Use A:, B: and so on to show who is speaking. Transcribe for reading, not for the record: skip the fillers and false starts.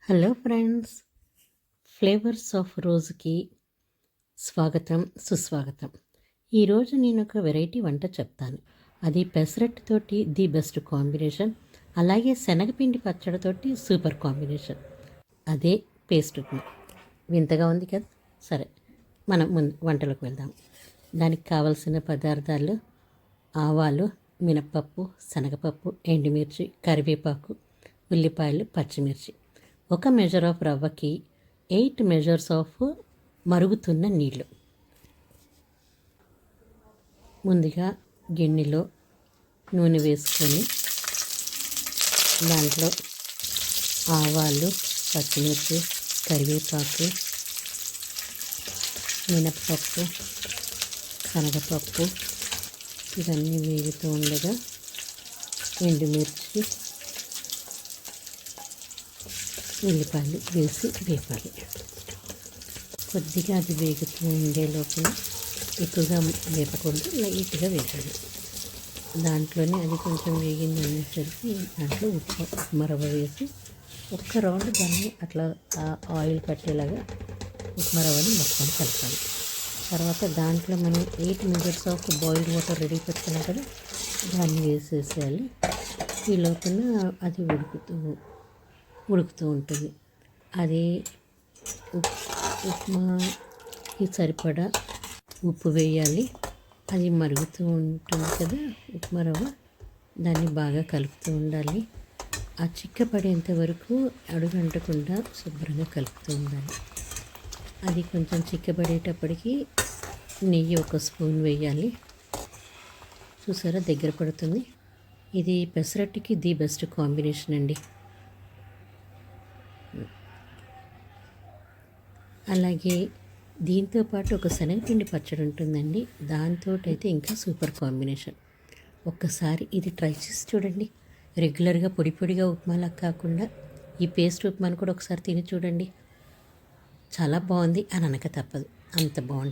A: Hello friends, flavours of రోజుకి స్వాగతం సుస్వాగతం. ఈరోజు నేను ఒక వెరైటీ వంట చెప్తాను. అది పెసరట్టుతోటి ది బెస్ట్ కాంబినేషన్, అలాగే శనగపిండి పచ్చడితోటి సూపర్ కాంబినేషన్. అదే పేస్ట్ ఉప్మా. వింతగా ఉంది కదా. సరే, మనం ముందు వంటలకు వెళ్దాం. దానికి కావలసిన పదార్థాలు: ఆవాలు, మినప్పప్పు, శనగపప్పు, ఎండుమిర్చి, కరివేపాకు, ఉల్లిపాయలు, పచ్చిమిర్చి. ఒక మెజర్ ఆఫ్ రవ్వకి 8 మెజర్స్ ఆఫ్ మరుగుతున్న నీళ్ళు. ముందుగా గిన్నెలో నూనె వేసుకొని దాంట్లో ఆవాలు, పచ్చిమిర్చి, కరివేపాకు, మినప్పప్పు, శనగపప్పు ఇవన్నీ వేగుతూ ఉండగా ఎండుమిర్చి, ఉల్లిపాయలు వేసి వేపాలి. కొద్దిగా అది వేగుతూ ఉండే లోపల ఎక్కువగా వేపకూడదు, లైట్గా వేగాలి. దాంట్లోనే అది కొంచెం వేగింది అనేసరికి దాంట్లో ఉప్మా రవ్వ వేసి ఒక్క రౌండ్ దాన్ని అట్లా ఆయిల్ పట్టేలాగా ఉప్మా రవ్వని మొత్తం కలపాలి. తర్వాత దాంట్లో మనం 8 measures of boiled water ready పెట్టుకున్నాం కదా, దాన్ని వేసేసేయాలి. ఈ లోపల అది ఉడుకుతూ ఉంటుంది. అది ఉప్మాకి సరిపడా ఉప్పు వేయాలి. అది మరుగుతూ ఉంటుంది కదా ఉప్మా రవ్వ, దాన్ని బాగా కలుపుతూ ఉండాలి. ఆ చిక్కపడేంత వరకు అడుగంటకుండా శుభ్రంగా కలుపుతూ ఉండాలి. అది కొంచెం చిక్కబడేటప్పటికి నెయ్యి 1 స్పూన్ వేయాలి. చూసారా, దగ్గర పడుతుంది. ఇది పెసరట్టుకి ది బెస్ట్ కాంబినేషన్ అండి. అలాగే దీంతోపాటు ఒక శనగపిండి పచ్చడి ఉంటుందండి, దాంతో అయితే ఇంకా సూపర్ కాంబినేషన్. ఒక్కసారి ఇది ట్రై చేసి చూడండి. రెగ్యులర్గా పొడి పొడిగా ఉప్మాలా కాకుండా ఈ పేస్ట్ ఉప్మాను కూడా ఒకసారి తిని చూడండి. చాలా బాగుంది అని అనక తప్పదు, అంత బాగుంటుంది.